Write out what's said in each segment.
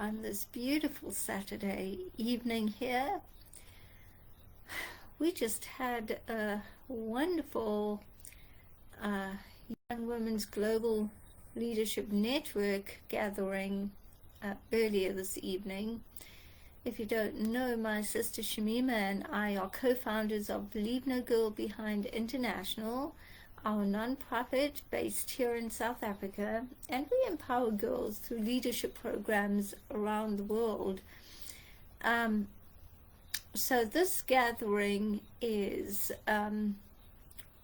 on this beautiful Saturday evening here. We just had a wonderful Young Women's Global Leadership Network gathering earlier this evening. If you don't know, my sister Shamima and I are co-founders of Leave No Girl Behind International, our non-profit based here in South Africa, and we empower girls through leadership programs around the world. So this gathering is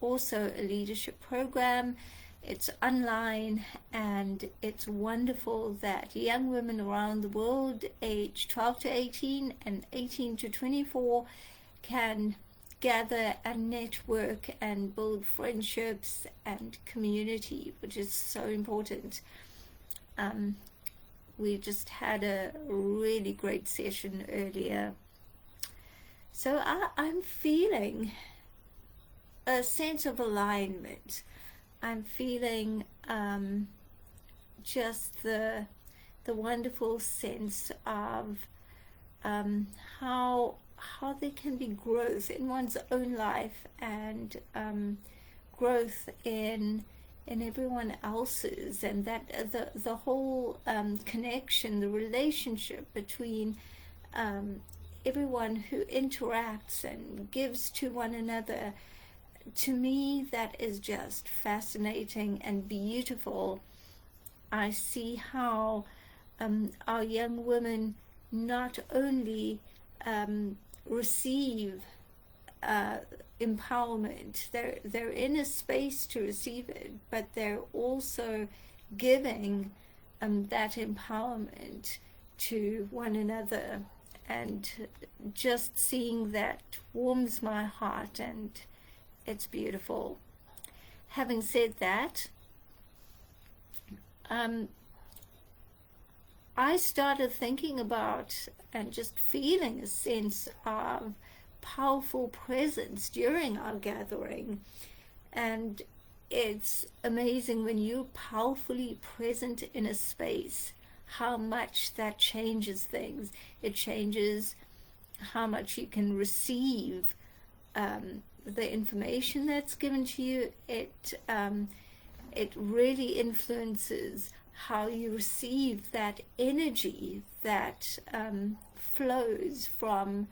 also a leadership program. It's online, and it's wonderful that young women around the world age 12 to 18 and 18 to 24 can gather and network and build friendships and community, which is so important. We just had a really great session earlier. So I'm feeling a sense of alignment. I'm feeling just the wonderful sense of how there can be growth in one's own life and growth in everyone else's, and that the whole connection, the relationship between everyone who interacts and gives to one another. To me, that is just fascinating and beautiful. I see how our young women not only receive empowerment, they're in a space to receive it, but they're also giving that empowerment to one another, and just seeing that warms my heart, and it's beautiful. Having said that, I started thinking about and just feeling a sense of powerful presence during our gathering. And it's amazing when you're powerfully present in a space, how much that changes things. It changes how much you can receive the information that's given to you. It really influences how you receive that energy that flows from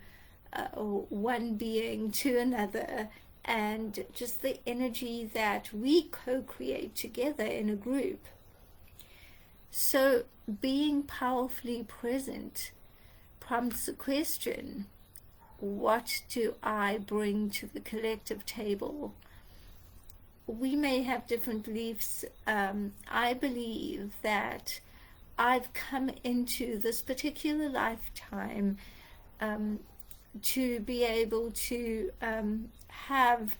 one being to another, and just the energy that we co-create together in a group. So being powerfully present prompts the question, what do I bring to the collective table? We may have different beliefs. I believe that I've come into this particular lifetime to be able to have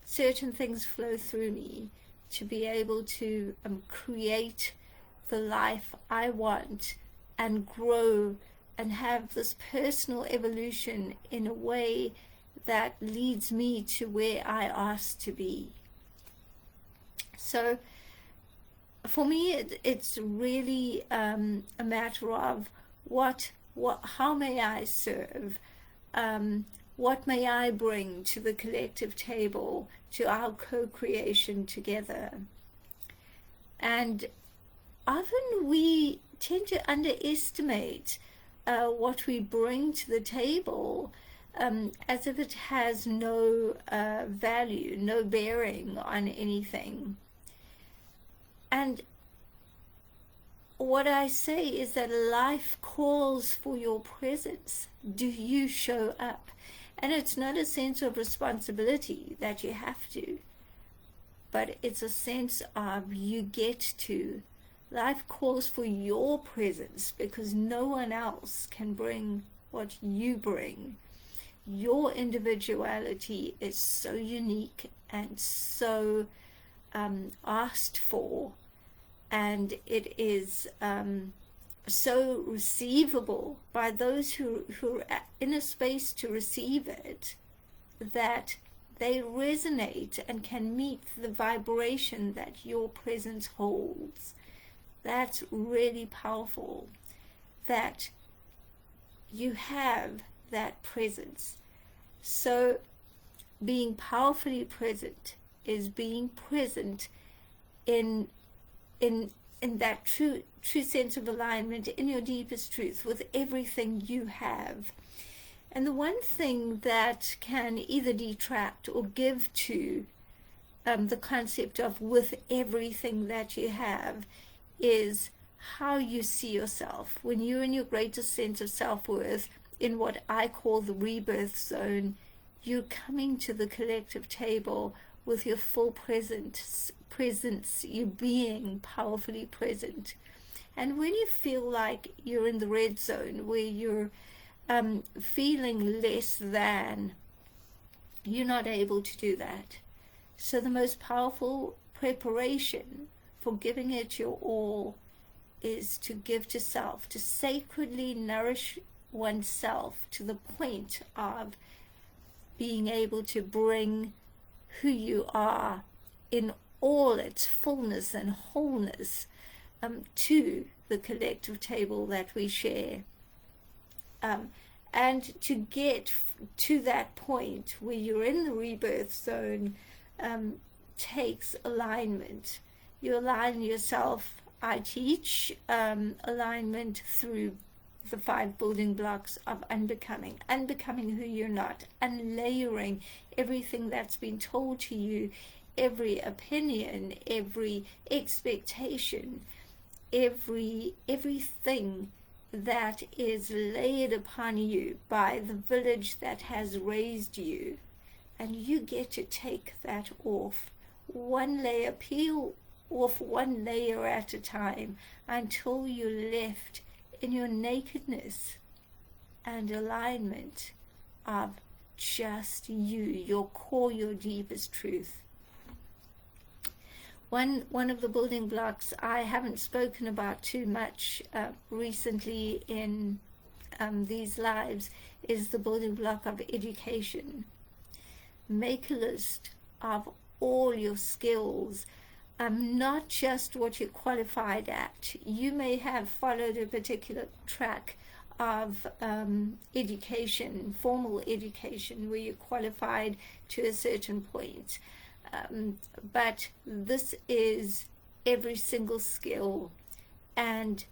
certain things flow through me, to be able to create the life I want and grow and have this personal evolution in a way that leads me to where I ask to be. So for me, it's really a matter of how may I serve? What may I bring to the collective table, to our co-creation together? And often we tend to underestimate what we bring to the table, as if it has no value, no bearing on anything. And what I say is that life calls for your presence. Do you show up? And it's not a sense of responsibility that you have to, but it's a sense of you get to. Life calls for your presence because no one else can bring what you bring. Your individuality is so unique and so asked for, and it is so receivable by those who are in a space to receive it, that they resonate and can meet the vibration that your presence holds. That's really powerful. that you have that presence. So being powerfully present is being present in that true sense of alignment, in your deepest truth, with everything you have. And the one thing that can either detract or give to the concept of with everything that you have is how you see yourself. When you're in your greatest sense of self-worth, in what I call the rebirth zone, you're coming to the collective table with your full presence, you being powerfully present. And when you feel like you're in the red zone, where you're feeling less than, you're not able to do that. So the most powerful preparation for giving it your all is to give to self, to sacredly nourish oneself to the point of being able to bring who you are in all its fullness and wholeness to the collective table that we share. And to get to that point where you're in the rebirth zone takes alignment. You align yourself. I teach alignment through the 5 building blocks of unbecoming who you're not, unlayering everything that's been told to you, every opinion, every expectation, everything that is laid upon you by the village that has raised you. And you get to take that off, one layer, peel off one layer at a time, until you're left in your nakedness and alignment of just you, your core, your deepest truth. One of the building blocks I haven't spoken about too much recently in these lives is the building block of education. Make a list of all your skills, not just what you're qualified at. You may have followed a particular track of education, formal education, where you're qualified to a certain point. But this is every single skill, and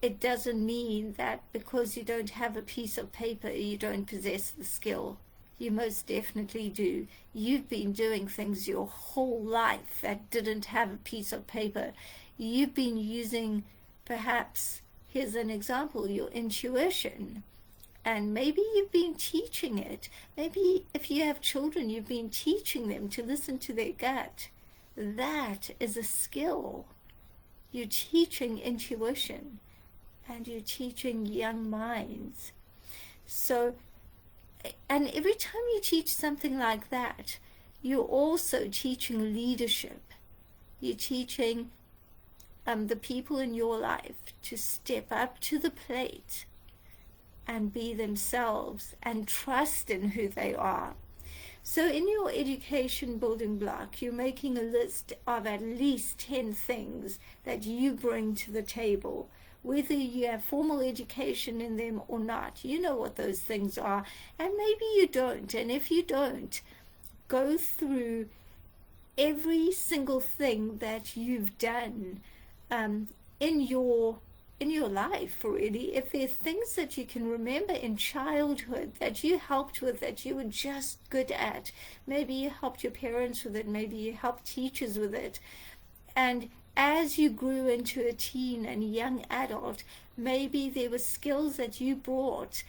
it doesn't mean that because you don't have a piece of paper you don't possess the skill. You most definitely do. You've been doing things your whole life that didn't have a piece of paper. You've been using, perhaps, here's an example, your intuition. And maybe you've been teaching it. Maybe if you have children, you've been teaching them to listen to their gut. That is a skill. You're teaching intuition, and you're teaching young minds. So, and every time you teach something like that, you're also teaching leadership. You're teaching the people in your life to step up to the plate and be themselves and trust in who they are. So in your education building block, you're making a list of at least 10 things that you bring to the table. Whether you have formal education in them or not, you know what those things are, and maybe you don't. And if you don't, go through every single thing that you've done in your life, really. If there are things that you can remember in childhood that you helped with, that you were just good at, maybe you helped your parents with it, maybe you helped teachers with it, and as you grew into a teen and young adult, maybe there were skills that you brought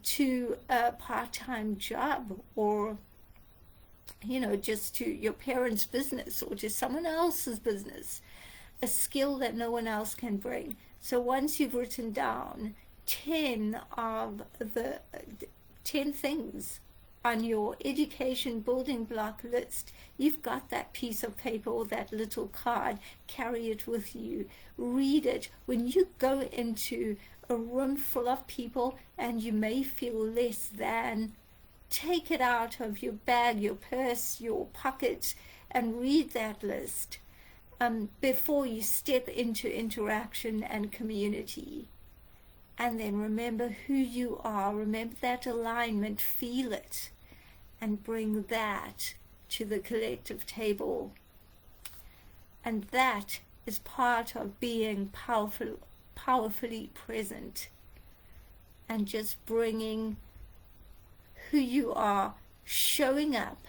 to a part-time job, or just to your parents' business or to someone else's business, a skill that no one else can bring. So once you've written down 10 of the 10 things on your education building block list, you've got that piece of paper or that little card. Carry it with you. Read it. When you go into a room full of people and you may feel less than, take it out of your bag, your purse, your pocket, and read that list before you step into interaction and community. And then remember who you are. Remember that alignment. Feel it. And bring that to the collective table. And that is part of being powerfully present. And just bringing who you are, showing up.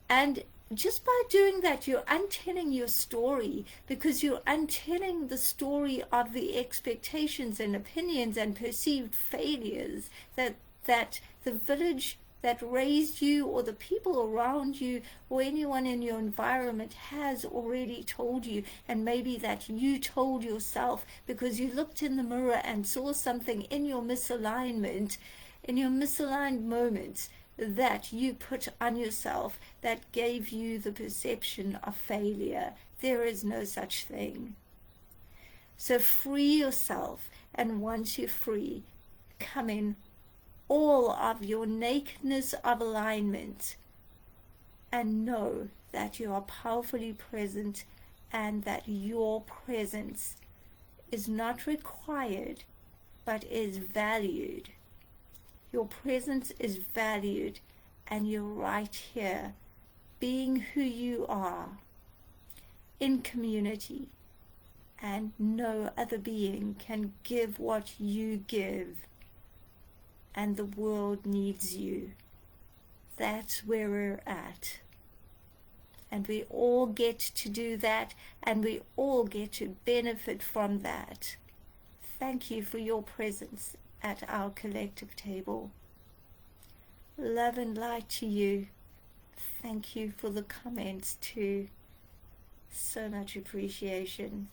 And just by doing that, you're untelling your story, because you're untelling the story of the expectations and opinions and perceived failures that the village that raised you, or the people around you, or anyone in your environment has already told you, and maybe that you told yourself because you looked in the mirror and saw something in your misalignment, in your misaligned moments, that you put on yourself that gave you the perception of failure. There is no such thing. So free yourself, and once you're free, come in all of your nakedness of alignment, and know that you are powerfully present, and that your presence is not required but is valued. Your presence is valued, and you're right here, being who you are, in community, and no other being can give what you give, and the world needs you. That's where we're at. And we all get to do that, and we all get to benefit from that. Thank you for your presence at our collective table. Love and light to you. Thank you for the comments too. So much appreciation.